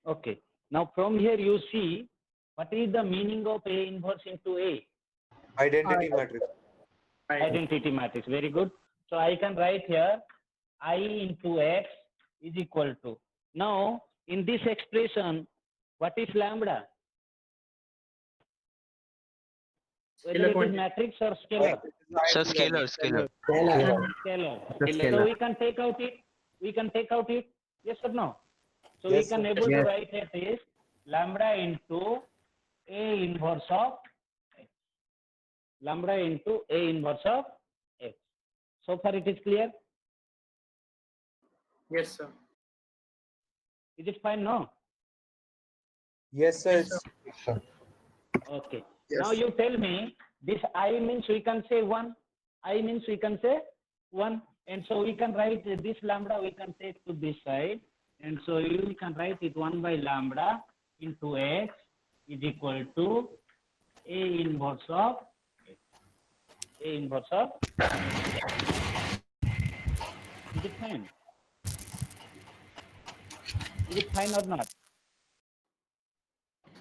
Okay. Now from here you see what is the meaning of A inverse into A? Identity matrix. Identity matrix. Very good. So I can write here I into X is equal to. Now in this expression, what is lambda? Whether it is matrix or scalar? Sir, scalar. Scalar. So we can take out it. We can take out it. Yes or no? So we Yes, can sir. able to write it is lambda into A inverse of X. Lambda into A inverse of X. So far it is clear? Yes, sir. Is it fine? No? Yes, sir. Yes, sir. Okay. Yes. Now you tell me this I means we can say 1. I means we can say 1. And so we can write this lambda we can take to this side. And so you can write it 1 by lambda into X is equal to A inverse of X. A inverse of X. Is it fine? Is it fine or not?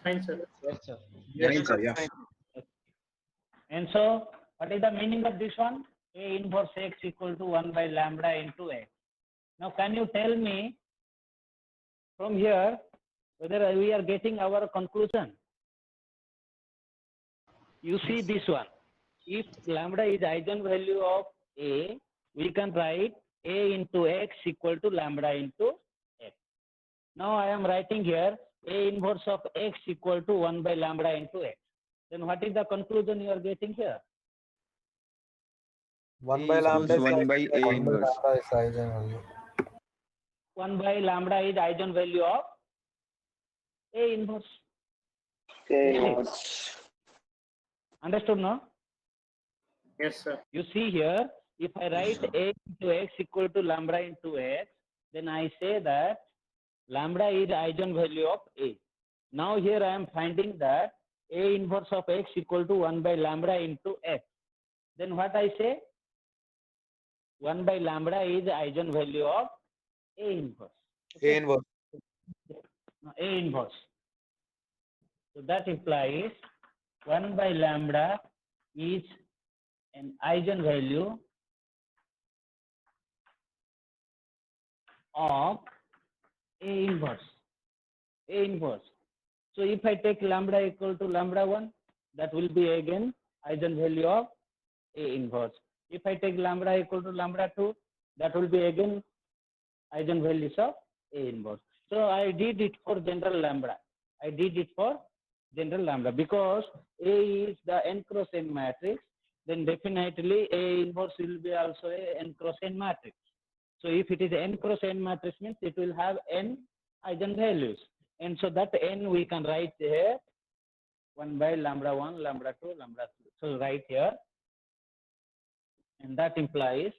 Fine, sir. Yes, sir. Yeah. And so, what is the meaning of this one? A inverse X equal to 1 by lambda into X. Now, can you tell me from here whether we are getting our conclusion? You see this one. If lambda is eigenvalue of A, we can write A into X equal to lambda into X. Now, I am writing here A inverse of X equal to 1 by lambda into X. Then what is the conclusion you are getting here? 1 by lambda is 1 by A inverse. 1 by lambda is eigenvalue of A inverse. Understood, no? Yes, sir. You see here, if I write A into X equal to lambda into X, then I say that lambda is eigenvalue of A. Now here I am finding that A inverse of X equal to 1 by lambda into X. Then what I say? 1 by lambda is eigenvalue of A inverse. A inverse. A inverse. So that implies 1 by lambda is an eigenvalue of A inverse. A inverse. So if I take lambda equal to lambda 1, that will be again eigenvalue of A inverse. If I take lambda equal to lambda 2, that will be again eigenvalues of A inverse. So I did it for general lambda. I did it for general lambda because A is the n cross n matrix, then definitely A inverse will be also a n cross n matrix. So if it is n cross n matrix means it will have n eigenvalues. And so that n we can write here 1 by lambda 1, lambda 2, lambda 3. So right here. And that implies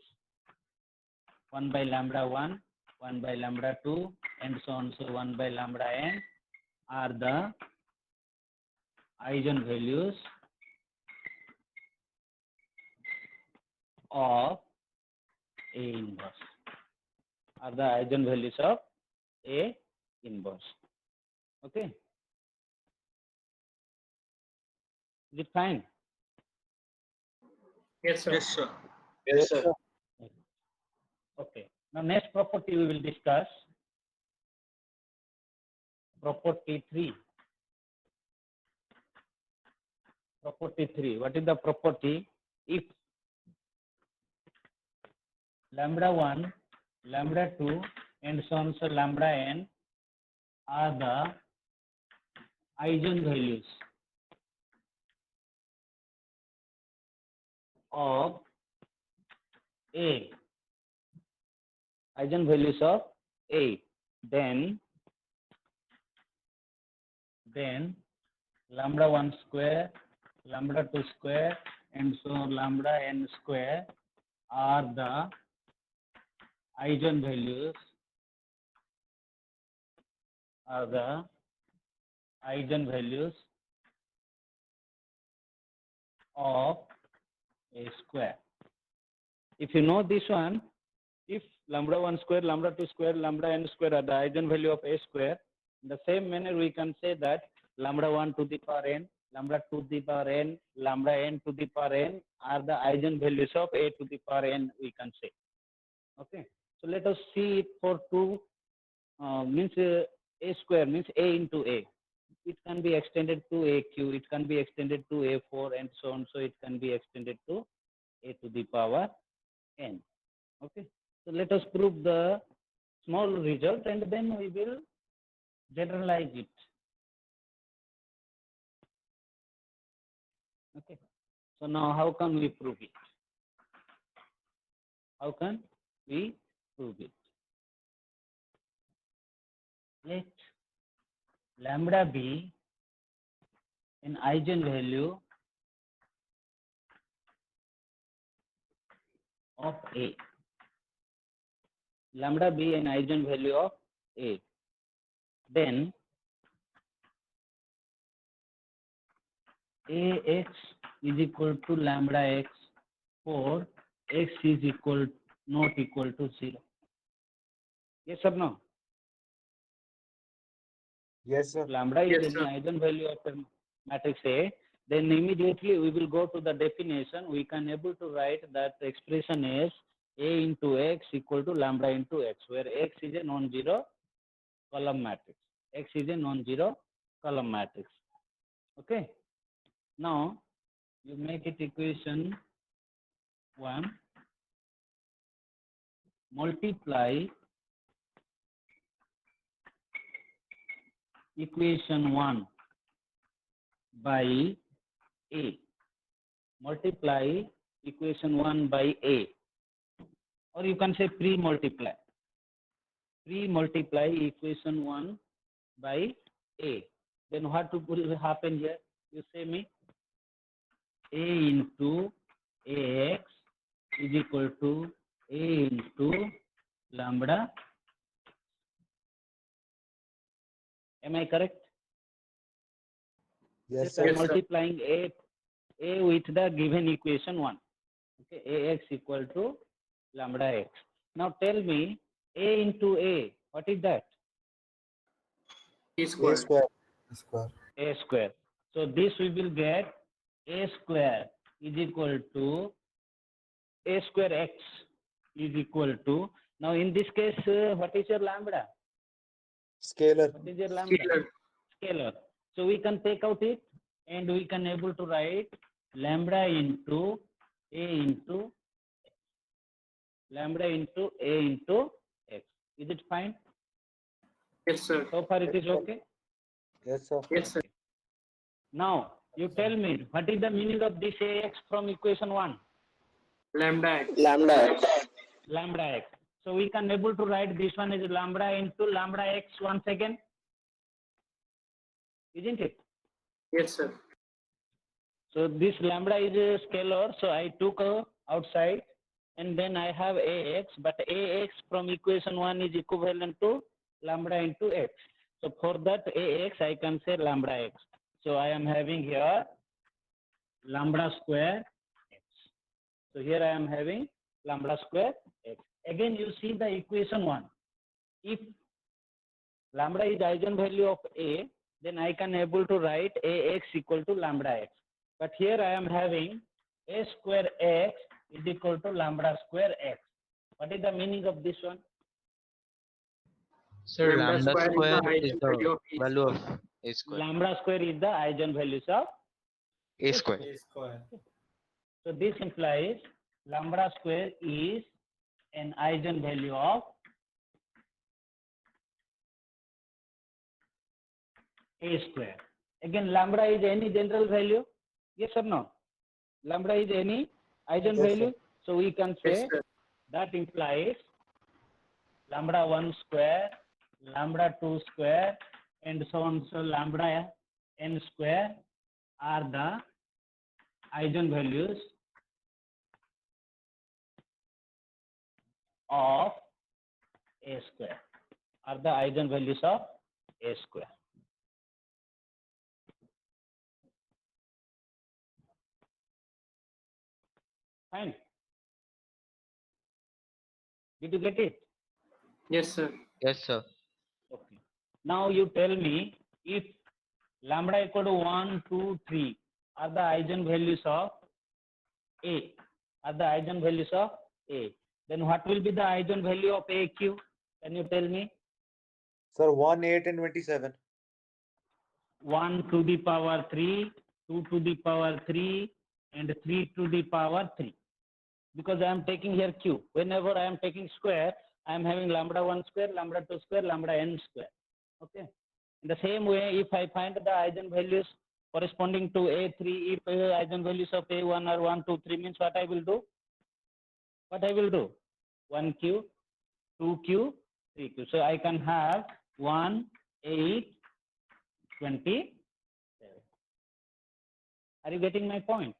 1 by lambda 1, 1 by lambda 2, and so on. So 1 by lambda n are the eigenvalues of A inverse. Are the eigenvalues of A inverse. Okay. Is it fine? Yes, sir. Yes, sir. Yes, sir. Okay. Now next property we will discuss. Property 3. Property 3. What is the property? If lambda 1, lambda 2, and so on, so lambda n are the eigenvalues of A. Eigenvalues of A. Then lambda 1 square, lambda 2 square, and so lambda n square are the eigenvalues of A square. If you know this one, if lambda 1 square, lambda 2 square, lambda n square are the eigenvalue of A square, In the same manner, we can say that lambda 1 to the power n, lambda 2 to the power n, lambda n to the power n are the eigenvalues of a to the power n, we can say. Okay. So let us see it for 2 means a square means a into a. It can be extended to aq, it can be extended to a4 and so on. So it can be extended to a to the power n. Okay. So let us prove the small result and then we will generalize it. Okay. So now how can we prove it? How can we prove it? Let lambda be an eigenvalue of a. Lambda be an eigenvalue of a. Then ax is equal to lambda x for x is not equal to 0. Yes or no? Yes, sir. Lambda is Yes, an sir. eigenvalue of a matrix A. Then immediately we will go to the definition. We can able to write that the expression is a into x equal to lambda into x, where x is a non-zero column matrix. X is a non-zero column matrix. Okay. Now you make it equation 1, multiply equation 1 by a. Multiply equation 1 by a, or you can say pre-multiply. Pre-multiply equation 1 by a. Then what will happen here? You say me a into ax is equal to a into lambda. Am I correct? Yes, I am Yes, sir. sir. multiplying a with the given equation 1. Okay, ax equal to lambda x. Now tell me a into a, what is that? E A square. square. Square. A square. So this we will get a square is equal to a square x is equal to, now in this case what is your lambda? Scalar. What is your lambda? Scalar. Scalar. So we can take out it and we can able to write lambda into a into lambda into a into x. Is it fine? Yes, sir. So far it is okay? Yes, sir. Yes, sir. Now you tell me what is the meaning of this ax from equation 1? Lambda x. Lambda x. So we can able to write this one as lambda into lambda x once again, isn't it? Yes, sir. So this lambda is a scalar, so I took outside and then I have ax, but ax from equation 1 is equivalent to lambda into x. So for that ax I can say lambda x. So I am having here lambda square x. So here I am having lambda square x. Again you see the equation 1. If lambda is eigenvalue of a, then I can able to write ax equal to lambda x. But here I am having a square x is equal to lambda square x. What is the meaning of this one? Sir, Lambda lambda square square is is the eigenvalue the of E value square. of a square. Lambda square is the eigenvalues of A square. So this implies lambda square is an eigenvalue of a square. Again, lambda is any general value? Yes or no? Lambda is any eigenvalue? So we can Yes, say sir. that implies lambda 1 square, lambda 2 square, and so on. So lambda n square are the eigenvalues of a square, are the eigenvalues of a square. Fine. Did you get it? Yes, sir. Yes, sir. Okay. Now you tell me if lambda equal to 1, 2, 3 are the eigenvalues of A. Are the eigenvalues of A. Then what will be the eigenvalue of AQ? Can you tell me? Sir, 1, 8, and 27. 1 to the power 3, 2 to the power 3, and 3 to the power 3. Because I am taking here Q. Whenever I am taking square, I am having lambda 1 square, lambda 2 square, lambda n square. Okay. In the same way, if I find the eigenvalues corresponding to A3, if eigenvalues of A1 are 1, 2, 3 means what I will do? What I will do? 1Q, 2Q, 3Q. So I can have 1, 8, 27. Are you getting my point?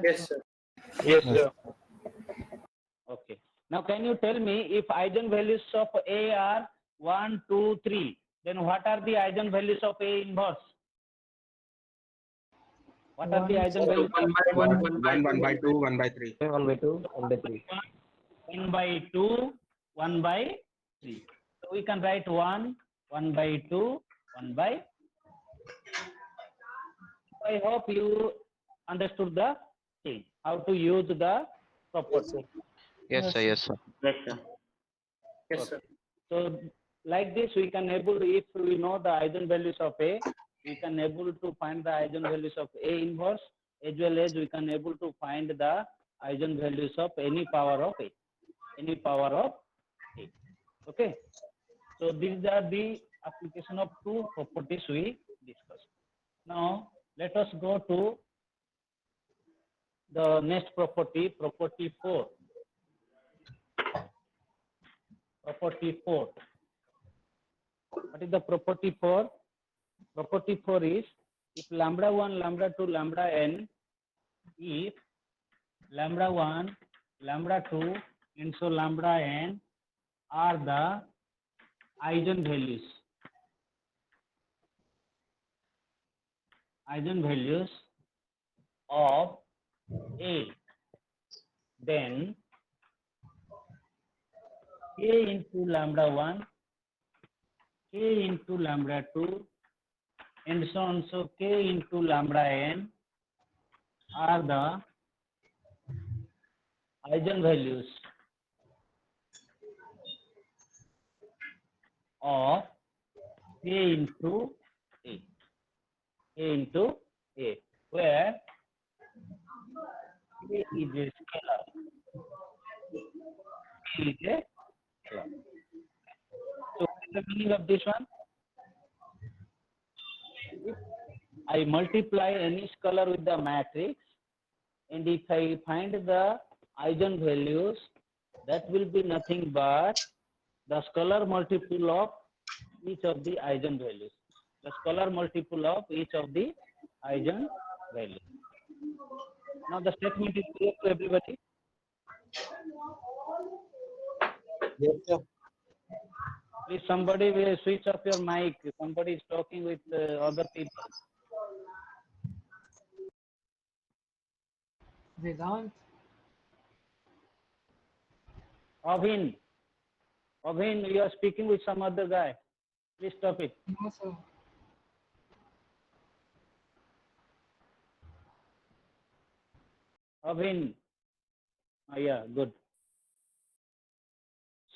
Yes, sir. Yes, sir. Okay. Now can you tell me if eigenvalues of A are 1, 2, 3, then what are the eigenvalues of A inverse? What are the eigenvalues? 1 by 1, 1 by 1 by 2, 1 by 3. 1 by 2, 1 by 3. 1 by 2, 1 by 3. So we can write 1, 1 by 2, 1 by. I hope you understood the thing, how to use the property. Yes, sir. Yes, sir. Yes, sir. Yes, sir. So like this, we can able, if we know the eigenvalues of A, we can able to find the eigenvalues of A inverse, as well as we can able to find the eigenvalues of any power of A, any power of A. Okay. So these are the application of two properties we discussed. Now let us go to the next property, property 4. Property 4. What is the property 4? Property 4 is if lambda 1, lambda 2, lambda n, if lambda 1, lambda 2, and so lambda n are the eigenvalues. Eigenvalues of A, then K into lambda 1, K into lambda 2, and so on. So K into lambda n are the eigenvalues of K into A. K into A, where K is a scalar. K is a scalar. So what is the meaning of this one? If I multiply any scalar with the matrix, and if I find the eigenvalues, that will be nothing but the scalar multiple of each of the eigenvalues. The scalar multiple of each of the eigenvalues. Now the statement is clear to everybody. Yes, sir. Please somebody will switch off your mic. Somebody is talking with other people. Vedant, Avin, you are speaking with some other guy. Please stop it. no sir. Avin. Yeah, good.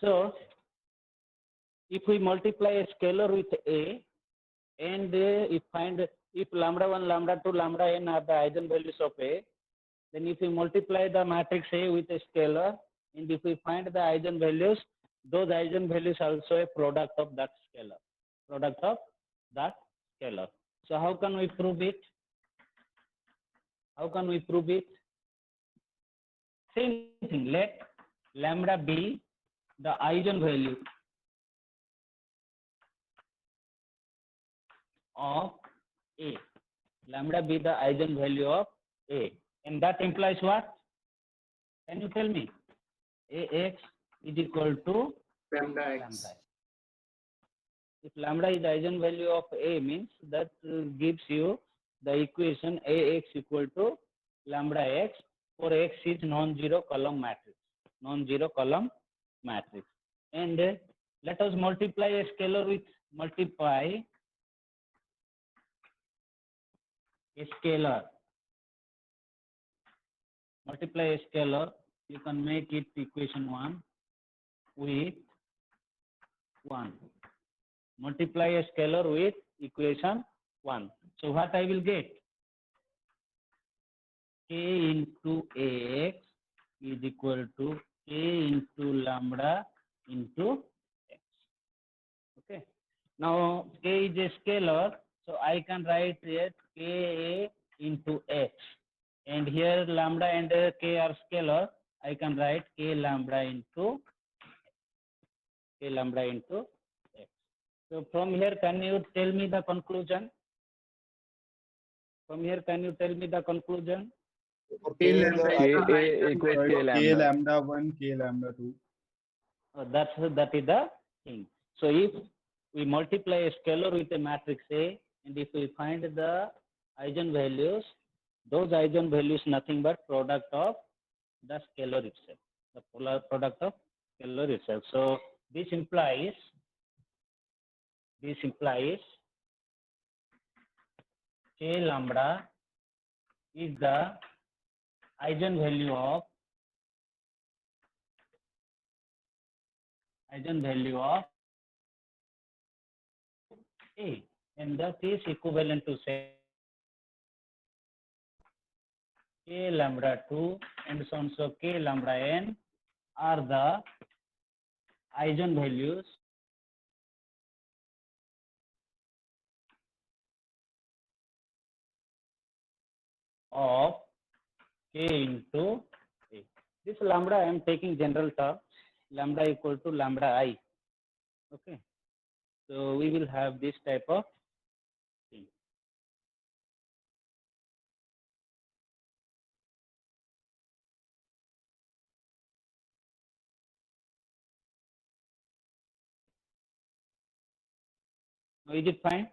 So, if we multiply a scalar with A, and if lambda 1, lambda 2, lambda n are the eigenvalues of A, then if we multiply the matrix A with a scalar, and if we find the eigenvalues, those eigenvalues are also a product of that scalar. Product of that scalar. So how can we prove it? How can we prove it? Same thing. Let lambda be the eigenvalue of A. Lambda be the eigenvalue of A. And that implies what? Can you tell me? Ax is equal to Lambda lambda. x. If lambda is the eigenvalue of A, means that gives you the equation Ax equal to lambda x, for x is non-zero column matrix. Non-zero column matrix. And Let us multiply a scalar with multiply a scalar. Multiply a scalar, you can make it equation 1 with 1. Multiply a scalar with equation 1. So what I will get? K into x is equal to K into lambda into x. Okay. Now K is a scalar, so I can write it Ka into x. And here lambda and K are scalar, I can write K lambda into x. So from here, can you tell me the conclusion? From here, can you tell me the conclusion? For K K is lambda the is K the A eigen equals value. K K lambda. lambda 1, K lambda 2. That is the thing. So if we multiply a scalar with a matrix A, and if we find the eigenvalues, those eigenvalues nothing but product of the scalar itself, the polar product of scalar itself. So this implies K lambda is the eigenvalue of A, and that is equivalent to say K lambda 2 and so on. So K lambda n are the eigenvalues of K into A. This lambda I am taking general term, lambda equal to lambda I. Okay. So we will have this type of thing. Now is it fine?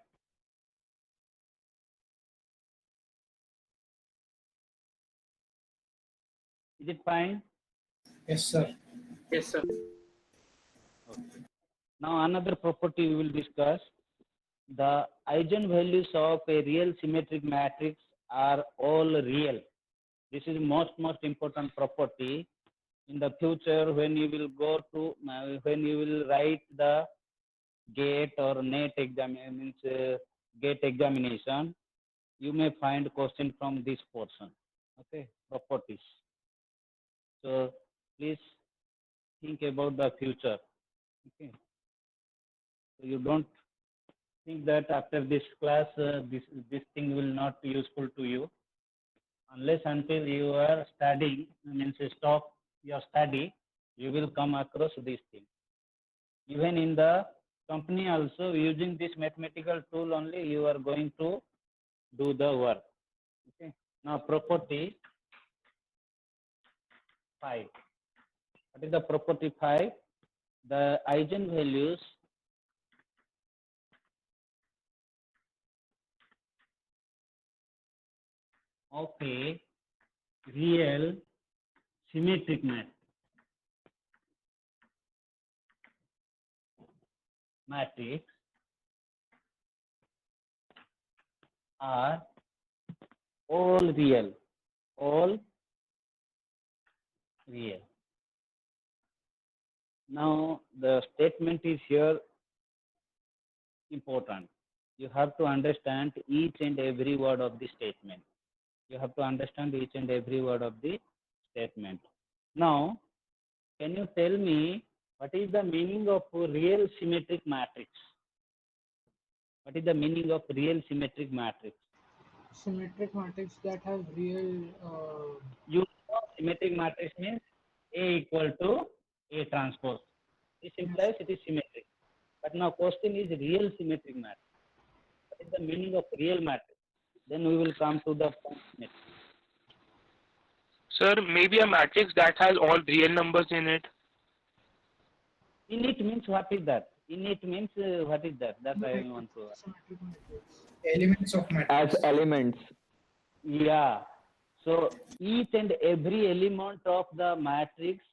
Is it fine? Yes, sir. Yes, sir. Okay. Now another property we will discuss. The eigenvalues of a real symmetric matrix are all real. This is most important property. In the future, when you will go to when you will write the GATE or NET GATE examination, you may find question from this portion. Okay, properties. So please think about the future. Okay, so you don't think that after this class this thing will not be useful to you, unless until you are studying, means stop your study, you will come across this thing. Even in the company also, using this mathematical tool only, you are going to do the work. Okay. Now property 5. What is the property 5? The eigenvalues of a real symmetric matrix are all real. Now the statement is here important. You have to understand each and every word of the statement. Now, can you tell me what is the meaning of real symmetric matrix? What is the meaning of real symmetric matrix? Symmetric matrix that have real You know symmetric matrix means A equal to A transpose. This implies it is symmetric. But now question is real symmetric matrix. What is the meaning of real matrix? Then we will come to the point next. Sir, maybe a matrix that has all real numbers in it. Init means what is that? Init means what is that? That I want to. symmetric matrix. Elements of matrix. As elements. Yeah. So each and every element of the matrix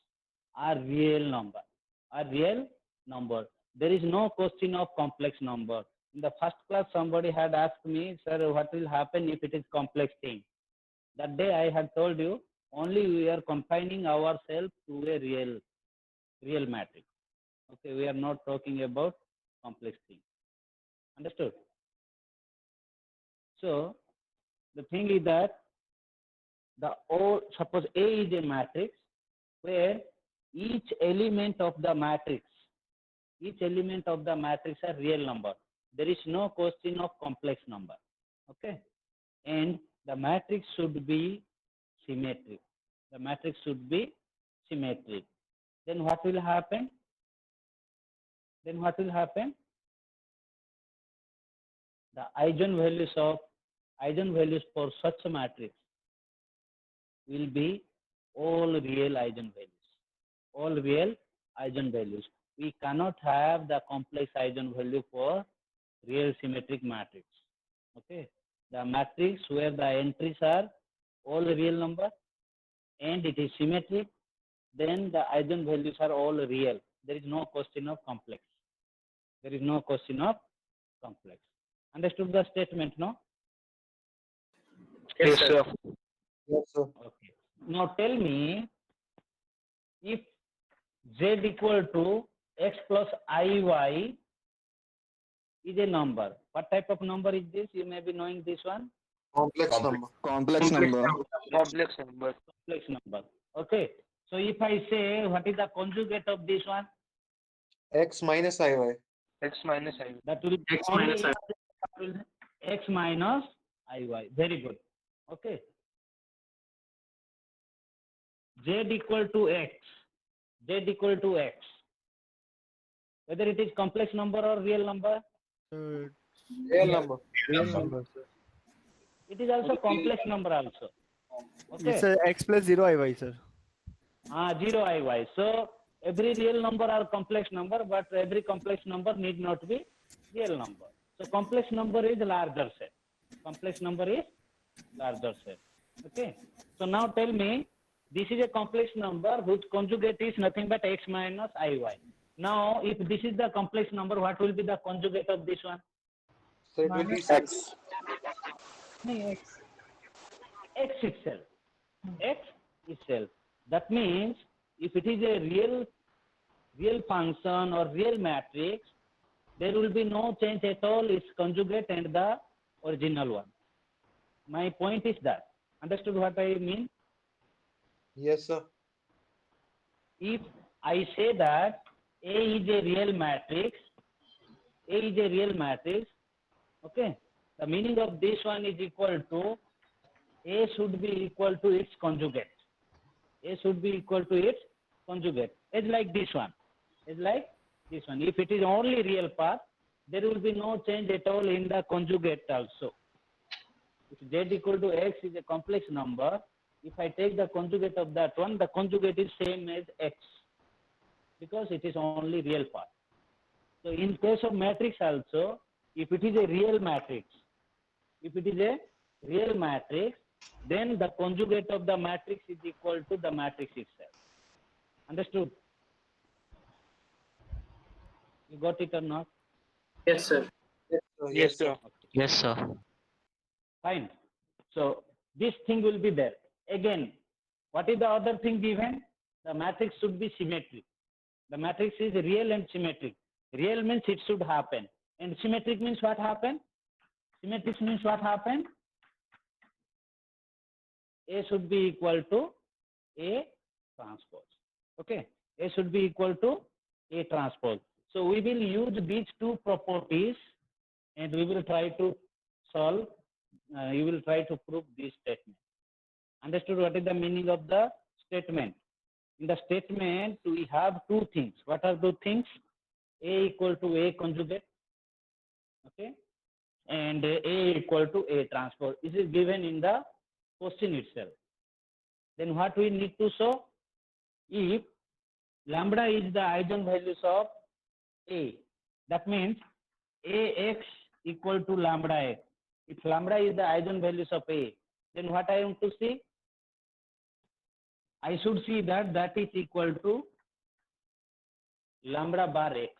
are real number. there is no question of complex number. In the first class, somebody had asked me, sir, what will happen if it is complex thing? That day I had told you, only we are confining ourselves to a real matrix. Okay, we are not talking about complex thing. Understood? So the thing is that suppose A is a matrix where each element of the matrix are real number. There is no question of complex number. Okay, and the matrix should be symmetric. The matrix should be symmetric. Then what will happen? The eigenvalues for such a matrix will be all real eigenvalues. We cannot have the complex eigenvalue for real symmetric matrix. Okay, the matrix where the entries are all real number and it is symmetric, then the eigenvalues are all real. There is no question of complex. Understood the statement, no? Yes, sir. Yes, sir. Okay. Now tell me, if z equal to x plus iy is a number, what type of number is this? You may be knowing this one. Complex number. Complex number. Complex number. Complex number. Okay. So if I say, what is the conjugate of this one? X minus iy. X minus I. That will be x minus iy. Very good. Okay. Z equal to x. Whether it is complex number or real number, Real number. it is also complex number also. Okay. Yes, sir. X plus 0 iy, sir. 0 iy. So every real number are complex number, but every complex number need not be real number. So complex number is larger set. Okay. So now tell me, this is a complex number whose conjugate is nothing but x minus iy. Now, if this is the complex number, what will be the conjugate of this one? So it will be Minus X. No, X. X itself. That means if it is a real function or real matrix, there will be no change at all its conjugate and the original one. My point is that. Understood what I mean? Yes, sir. If I say that A is a real matrix, okay, the meaning of this one is equal to A should be equal to its conjugate. It's like this one. If it is only real part, there will be no change at all in the conjugate also. If z equal to x is a complex number, if I take the conjugate of that one, the conjugate is same as x because it is only real part. So in case of matrix also, if it is a real matrix, then the conjugate of the matrix is equal to the matrix itself. Understood? You got it or not? Yes, sir. Yes, sir. Yes, sir. Fine. So this thing will be there. Again, what is the other thing given? The matrix should be symmetric. The matrix is real and symmetric. Real means it should happen. And symmetric means what happen? A should be equal to A transpose. Okay. A should be equal to A transpose. So we will use these two properties and we will try to solve, you will try to prove this statement. Understood what is the meaning of the statement? In the statement, we have two things. What are those things? A equal to A conjugate, okay, and A equal to A transpose. This is given in the question itself. Then what we need to show? If lambda is the eigenvalues of A, that means Ax equal to lambda x. If lambda is the eigenvalues of A, then what I want to see? I should see that is equal to lambda bar x.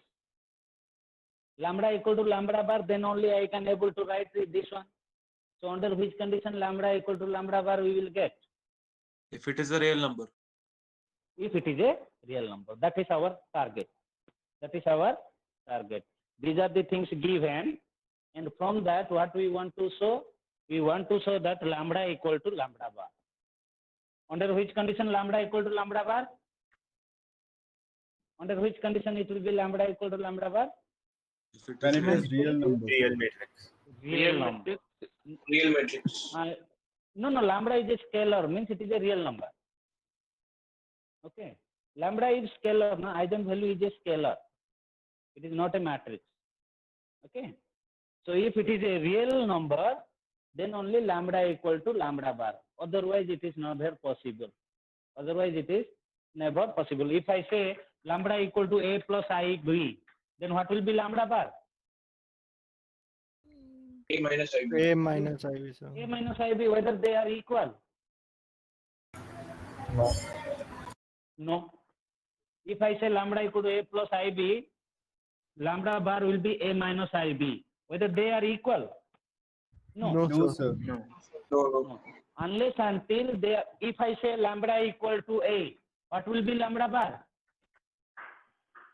lambda equal to lambda bar, then only I can able to write this one. So under which condition lambda equal to lambda bar we will get? If it is a real number. If it is a real number. That is our target. That is our target. These are the things given, and from that what we want to show? We want to show that lambda equal to lambda bar. Under which condition lambda equal to lambda bar? Under which condition it will be lambda equal to lambda bar? If it When is it real. is real number. Real matrix. Real number. Real matrix. No, lambda is a scalar, means it is a real number. Okay. Lambda is scalar, no? Eigenvalue is a scalar. It is not a matrix. Okay. So if it is a real number, then only lambda equal to lambda bar. Otherwise, it is never possible. Otherwise, it is never possible. If I say lambda equal to a plus ib, then what will be lambda bar? A minus IB. A minus IV, sir. A minus ib, whether they are equal? No. If I say lambda equal to a plus ib, lambda bar will be a minus ib. Whether they are equal? No. No, sir. No, no. No. Unless until they are, if I say lambda equal to a, what will be lambda bar?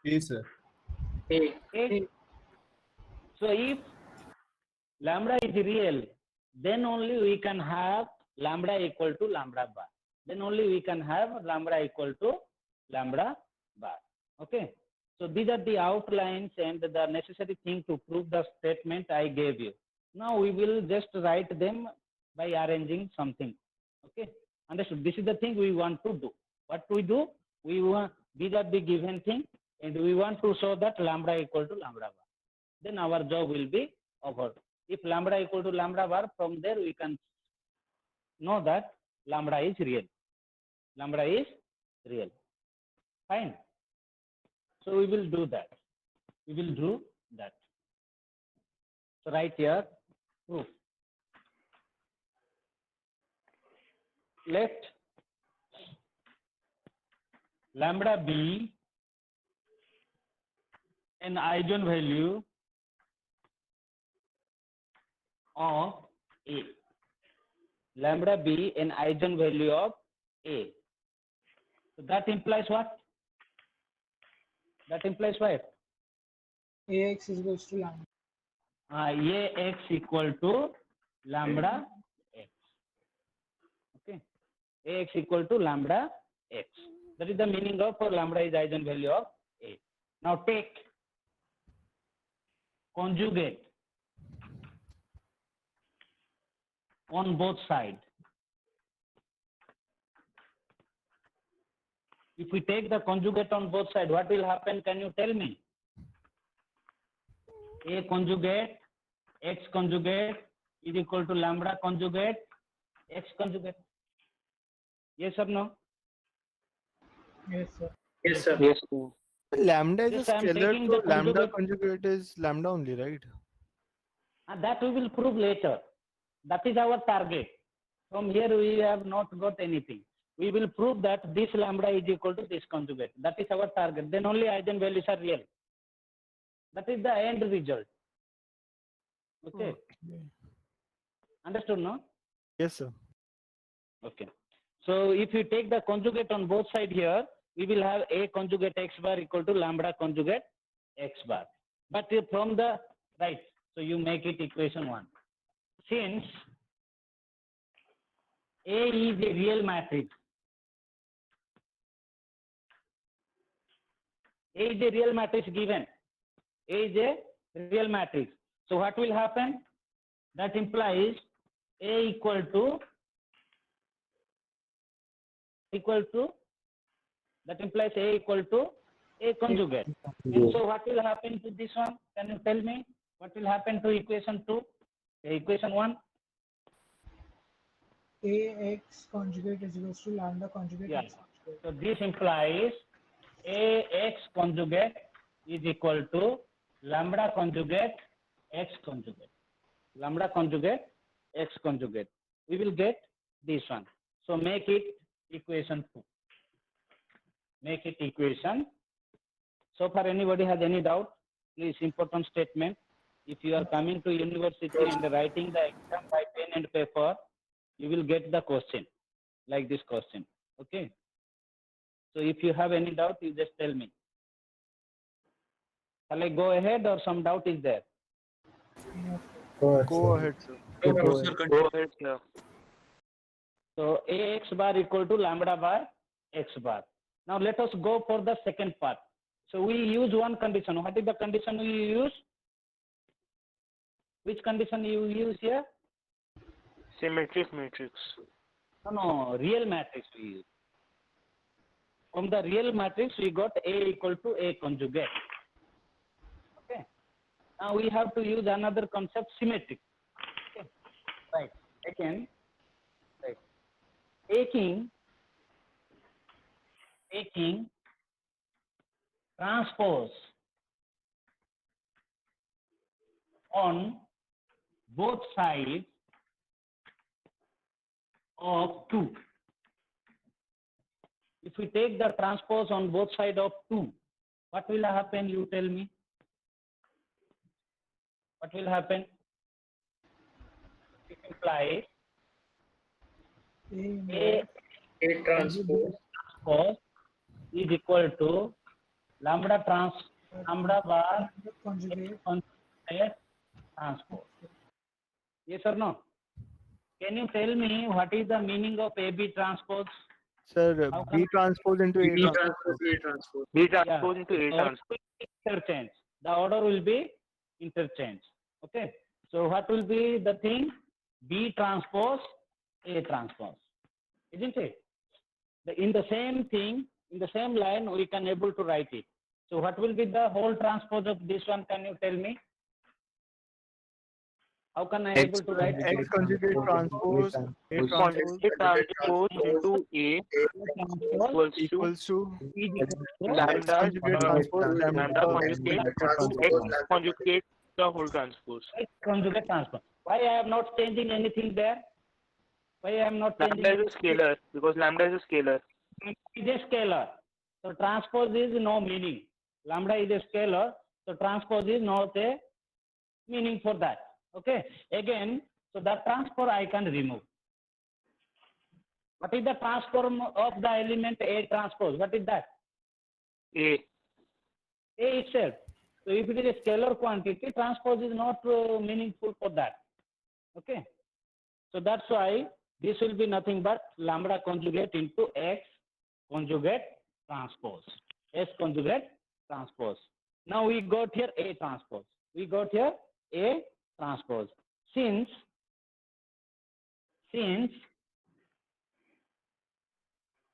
A, sir. A. So if lambda is real, then only we can have lambda equal to lambda bar. Then only we can have lambda equal to lambda bar. Okay. So these are the outlines and the necessary thing to prove the statement I gave you. Now we will just write them by arranging something. Okay. Understood? This is the thing we want to do. What we do? We want, these are the given thing, and we want to show that lambda equal to lambda bar. Then our job will be over. If lambda equal to lambda bar, from there we can know that lambda is real. Lambda is real. Fine. So we will do that. We will do that. So right here, proof. Let lambda be an eigenvalue of A. Lambda be an eigenvalue of A. So that implies what? That implies what? AX is equals to lambda. Ax equal to lambda x. Okay. Ax equal to lambda x. That is the meaning of lambda is eigenvalue of A. Now take conjugate on both sides. If we take the conjugate on both sides, what will happen? Can you tell me? A conjugate, x conjugate is equal to lambda conjugate, x conjugate. Yes or no? Yes, sir. Yes, sir. Yes, sir. Lambda is Yes, a I am scalar, taking so the lambda conjugate. conjugate is lambda only, right? And that we will prove later. That is our target. From here we have not got anything. We will prove that this lambda is equal to this conjugate. That is our target. Then only eigenvalues are real. That is the end result. Okay. Understood, no? Yes, sir. Okay. So if you take the conjugate on both sides here, we will have A conjugate x bar equal to lambda conjugate x bar. But from the right, so you make it equation 1. Since A is a real matrix, A is a real matrix given. A is a real matrix. So what will happen? That implies A equal to that implies A equal to A conjugate. And so what will happen to this one? Can you tell me what will happen to equation 2? Equation 1? AX conjugate is equals to lambda conjugate Yeah. x conjugate. So this implies AX conjugate is equal to lambda conjugate X conjugate. Lambda conjugate X conjugate. We will get this one. So make it equation 2. Make it equation. So far anybody has any doubt? please, important statement. If you are coming to university and writing the exam by pen and paper, you will get the question, like this question. Okay. So if you have any doubt, you just tell me. Shall I go ahead or some doubt is there? Go ahead, sir. No, sir, Go ahead, sir. So ax bar equal to lambda bar x bar. Now let us go for the second part. So we use one condition. What is the condition we use? Which condition you use here? Symmetric matrix. No, real matrix we use. From the real matrix, we got A equal to A conjugate. Okay. Now we have to use another concept, symmetric. Okay. Right. Again, right. Taking transpose on both sides of 2. If we take the transpose on both sides of 2, what will happen? You tell me. What will happen? It implies A A transpose transpose is equal to lambda bar Conjugate. conjugate transpose. Yes or no? Can you tell me what is the meaning of AB transpose? Sir, How B come- transpose into A B transpose. transpose A transpose. B transpose into A the order transpose. will be interchange. The order will be interchange. Okay. So what will be the thing? B transpose A transpose. Isn't it? In the same thing, in the same line, we can able to write it. So what will be the whole transpose of this one? Can you tell me? How can I able to write X conjugate transpose A transpose Conjugate transpose into A transpose equals to equals to is equal to lambda conjugate transpose lambda conjugate to X conjugate the whole transpose. X conjugate transpose. Why I am not changing anything there? Why I am not changing? Lambda is a scalar because lambda is a scalar. It is a scalar. So transpose is no meaning. Lambda is a scalar. So transpose is not a meaning for that. Okay. Again, so that transpose I can remove. What is the transform of the element A transpose? What is that? A. A itself. So if it is a scalar quantity, transpose is not meaningful for that. Okay. So that's why this will be nothing but lambda conjugate into X conjugate transpose. S conjugate transpose. Now we got here A transpose. We got here A transpose. Since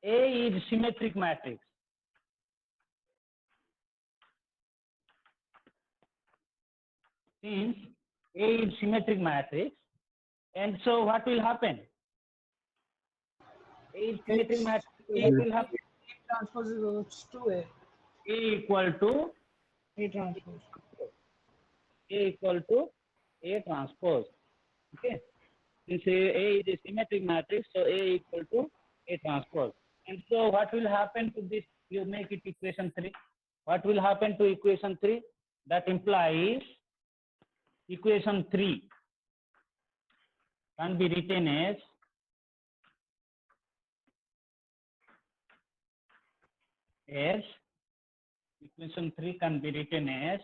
A is symmetric matrix, and so what will happen? A is symmetric matrix. What will happen? Transpose is equals to A. A equal to A transpose. A transpose. Okay. Since A is a symmetric matrix, so A equal to A transpose. And so what will happen to this? You make it equation 3. What will happen to equation 3? That implies equation 3 can be written as equation 3 can be written as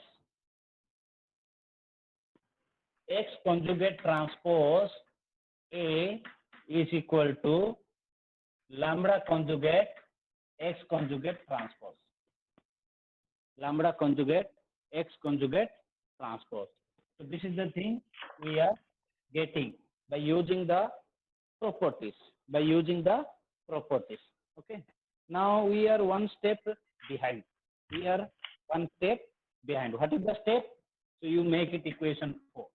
X conjugate transpose A is equal to lambda conjugate X conjugate transpose. Lambda conjugate X conjugate transpose. So this is the thing we are getting by using the properties. Okay. Now we are one step behind. What is the step? So you make it equation 4.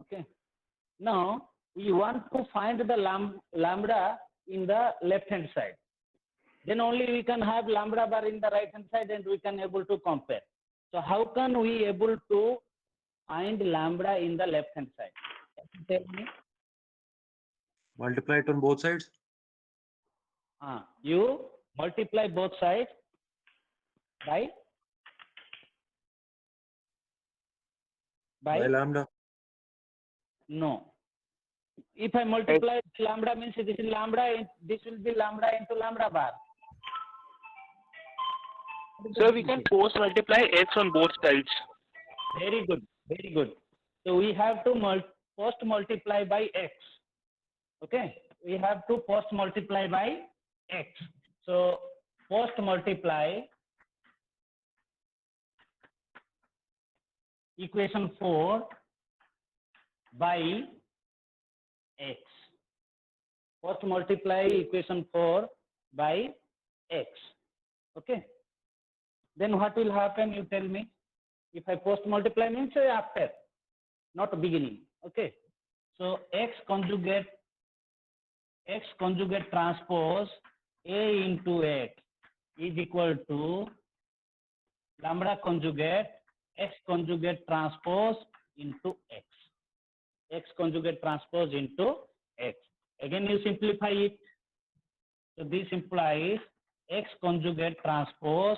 Okay. Now we want to find the lambda in the left hand side. Then only we can have lambda bar in the right hand side and we can able to compare. So how can we able to find lambda in the left hand side? Can you tell me? Multiply it on both sides. You multiply both sides by By lambda. No. If I multiply lambda means this is lambda, this will be lambda into lambda bar. So we can post multiply x on both sides. Very good, very good. So we have to post multiply by x. Okay, we have to post multiply by x. So post multiply equation 4 by x. Post multiply equation 4 by x. Okay. Then what will happen? You tell me. If I post multiply means after, not beginning. Okay. So x conjugate transpose A into x is equal to lambda conjugate x conjugate transpose into x. X conjugate transpose into x. Again, you simplify it. So this implies x conjugate transpose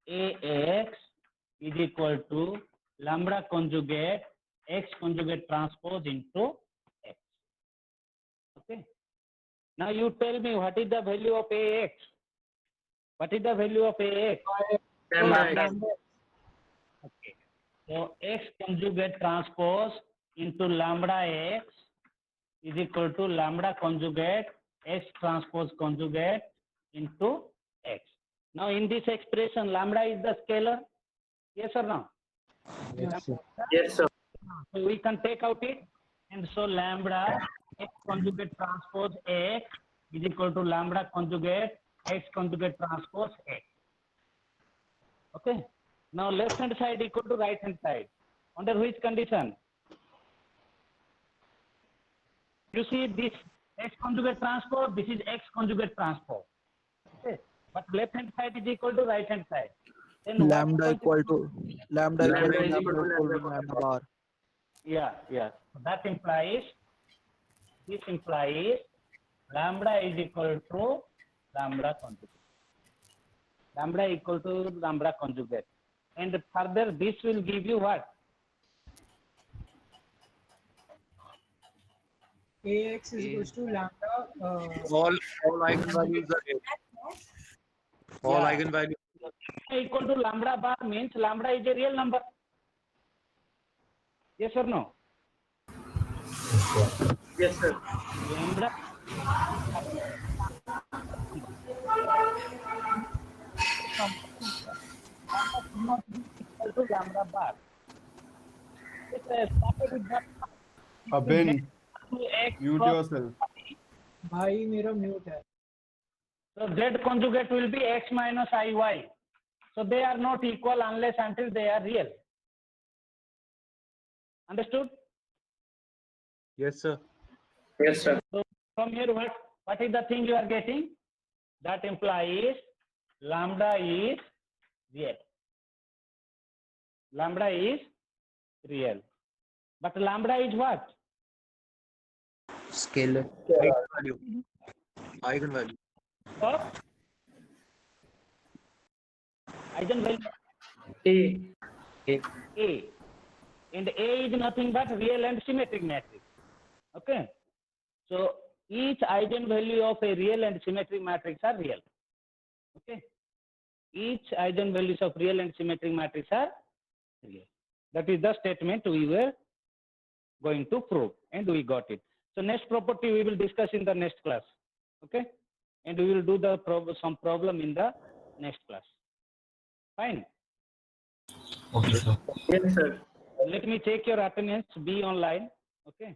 AX is equal to lambda conjugate x conjugate transpose into x. Okay. Now you tell me what is the value of AX? What is the value of AX? Lambda x. Okay. So x conjugate transpose into lambda x is equal to lambda conjugate x transpose conjugate into x. Now in this expression, lambda is the scalar. Yes or no? Yes, sir. Yes, sir. So we can take out it, and so lambda x conjugate transpose x is equal to lambda conjugate x conjugate transpose x. Okay. Now left hand side equal to right hand side. Under which condition? You see this x conjugate transpose, this is x conjugate transpose. Okay. But left hand side is equal to right hand side. Then what Lambda happens? equal to lambda Lambda equal to is equal to lambda bar. Yeah, yeah. So that implies, this implies lambda is equal to lambda conjugate. Lambda equal to lambda conjugate. And further, this will give you what? AX is equals to lambda. All eigenvalues are real. All Yeah. eigenvalues. Equal to lambda bar means lambda is a real number. Yes or no? Yes, sir. Lambda. Equal to lambda bar. It started with that. Abhin, To x mute plus- yourself. भाई मेरा mute है. So z conjugate will be x minus iy. So they are not equal unless until they are real. Understood? Yes, sir. Yes, sir. So from here, what is the thing you are getting? That implies lambda is real. Lambda is real. But lambda is what? Scalar. Eigenvalue. Eigenvalue. Of eigenvalue A. A. And A is nothing but real and symmetric matrix. Okay. So each eigenvalue of a real and symmetric matrix are real. Okay. Each eigenvalues of real and symmetric matrix are real. That is the statement we were going to prove, and we got it. So next property we will discuss in the next class. Okay. And we will do the some problem in the next class. Fine. Yes, sir. Let me check your attendance. Be online. Okay.